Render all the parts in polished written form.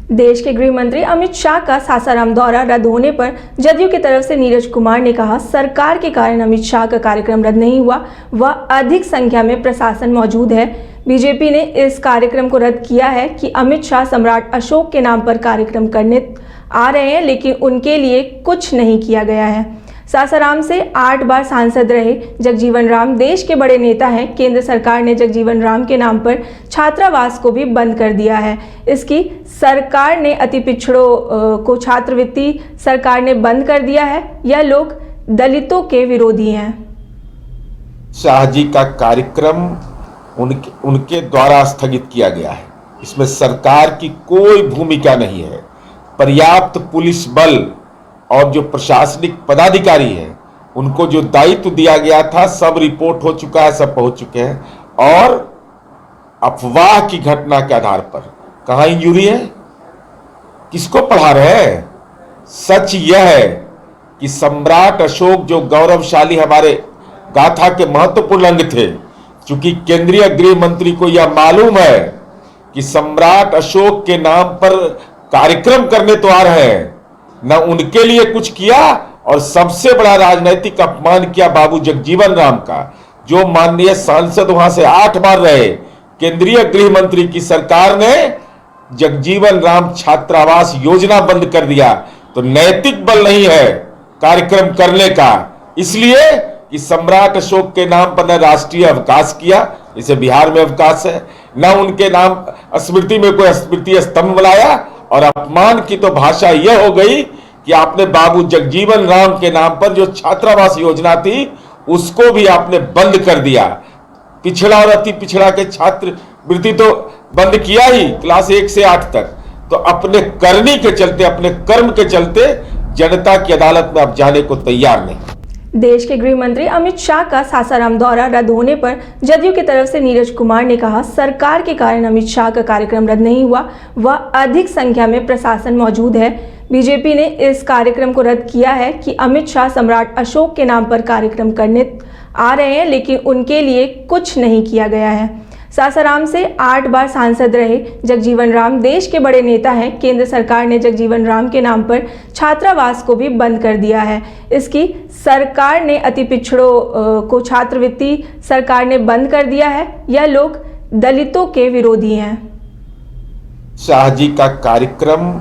देश के गृह मंत्री अमित शाह का सासाराम दौरा रद्द होने पर जदयू की तरफ से नीरज कुमार ने कहा, सरकार के कारण अमित शाह का कार्यक्रम रद्द नहीं हुआ, वह अधिक संख्या में प्रशासन मौजूद है। बीजेपी ने इस कार्यक्रम को रद्द किया है कि अमित शाह सम्राट अशोक के नाम पर कार्यक्रम करने आ रहे हैं, लेकिन उनके लिए कुछ नहीं किया गया है। सासाराम से 8 बार सांसद रहे जगजीवन राम देश के बड़े नेता हैं। केंद्र सरकार ने जगजीवन राम के नाम पर छात्रावास को भी बंद कर दिया है। इसकी सरकार ने अति पिछड़ों को छात्रवृत्ति सरकार ने बंद कर दिया है। यह लोग दलितों के विरोधी हैं। शाह जी का कार्यक्रम उनके द्वारा स्थगित किया गया है। इसमें सरकार की कोई भूमिका नहीं है। पर्याप्त पुलिस बल और जो प्रशासनिक पदाधिकारी हैं, उनको जो दायित्व दिया गया था, सब रिपोर्ट हो चुका है, सब पहुंच चुके हैं। और अफवाह की घटना के आधार पर कहां इंजूरी है, किसको पढ़ा रहे हैं? सच यह है कि सम्राट अशोक जो गौरवशाली हमारे गाथा के महत्वपूर्ण अंग थे, चूंकि केंद्रीय गृह मंत्री को यह मालूम है कि सम्राट अशोक के नाम पर कार्यक्रम करने तो आ रहे हैं, न उनके लिए कुछ किया और सबसे बड़ा राजनीतिक अपमान किया बाबू जगजीवन राम का, जो माननीय सांसद वहां से 8 बार रहे। केंद्रीय गृह मंत्री की सरकार ने जगजीवन राम छात्रावास योजना बंद कर दिया, तो नैतिक बल नहीं है कार्यक्रम करने का। इसलिए कि सम्राट अशोक के नाम पर न राष्ट्रीय अवकाश किया, इसे बिहार में अवकाश है, न उनके नाम स्मृति में कोई स्मृति स्तंभ बनाया। और अपमान की तो भाषा यह हो गई कि आपने बाबू जगजीवन राम के नाम पर जो छात्रावास योजना थी, उसको भी आपने बंद कर दिया। पिछड़ा और अति पिछड़ा के छात्रवृत्ति तो बंद किया ही, क्लास 1 से 8 तक। तो अपने करनी के चलते, अपने कर्म के चलते जनता की अदालत में अब जाने को तैयार नहीं। देश के गृह मंत्री अमित शाह का सासाराम दौरा रद्द होने पर जदयू की तरफ से नीरज कुमार ने कहा, सरकार के कारण अमित शाह का कार्यक्रम रद्द नहीं हुआ, वह अधिक संख्या में प्रशासन मौजूद है। बीजेपी ने इस कार्यक्रम को रद्द किया है कि अमित शाह सम्राट अशोक के नाम पर कार्यक्रम करने आ रहे हैं, लेकिन उनके लिए कुछ नहीं किया गया है। सासाराम से 8 बार सांसद रहे जगजीवन राम देश के बड़े नेता हैं। केंद्र सरकार ने जगजीवन राम के नाम पर छात्रावास को भी बंद कर दिया है। इसकी सरकार ने अति पिछड़ों को छात्रवृत्ति सरकार ने बंद कर दिया है। यह लोग दलितों के विरोधी हैं। शाह जी का कार्यक्रम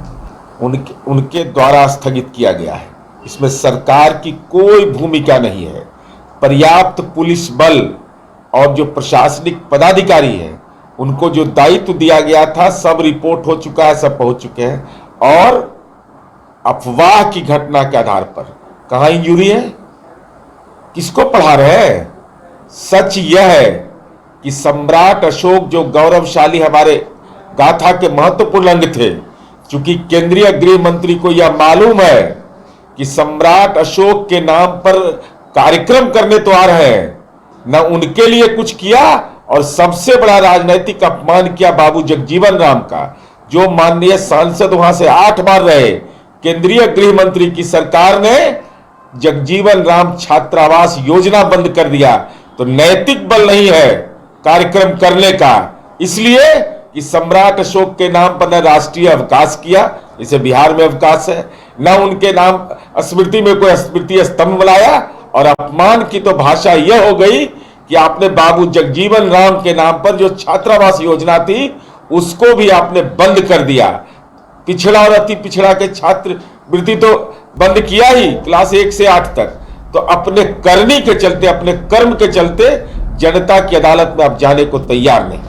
उनके द्वारा स्थगित किया गया है। इसमें सरकार की कोई भूमिका नहीं है। पर्याप्त पुलिस बल और जो प्रशासनिक पदाधिकारी हैं, उनको जो दायित्व दिया गया था, सब रिपोर्ट हो चुका है, सब पहुंच चुके हैं। और अफवाह की घटना के आधार पर कहां इंजूरी है, किसको पढ़ा रहे हैं? सच यह है कि सम्राट अशोक जो गौरवशाली हमारे गाथा के महत्वपूर्ण अंग थे, चूंकि केंद्रीय गृह मंत्री को यह मालूम है कि सम्राट अशोक के नाम पर कार्यक्रम करने तो आ रहे हैं, न उनके लिए कुछ किया और सबसे बड़ा राजनीतिक अपमान किया बाबू जगजीवन राम का, जो माननीय सांसद वहां से 8 बार रहे। केंद्रीय गृह मंत्री की सरकार ने जगजीवन राम छात्रावास योजना बंद कर दिया, तो नैतिक बल नहीं है कार्यक्रम करने का। इसलिए कि सम्राट अशोक के नाम पर न राष्ट्रीय अवकाश किया, इसे बिहार में अवकाश है, न उनके नाम स्मृति में कोई स्मृति स्तंभ बनाया। और अपमान की तो भाषा यह हो गई कि आपने बाबू जगजीवन राम के नाम पर जो छात्रावास योजना थी, उसको भी आपने बंद कर दिया। पिछड़ा और अति पिछड़ा के छात्रवृत्ति तो बंद किया ही, क्लास 1 से 8 तक। तो अपने करनी के चलते, अपने कर्म के चलते जनता की अदालत में अब जाने को तैयार नहीं।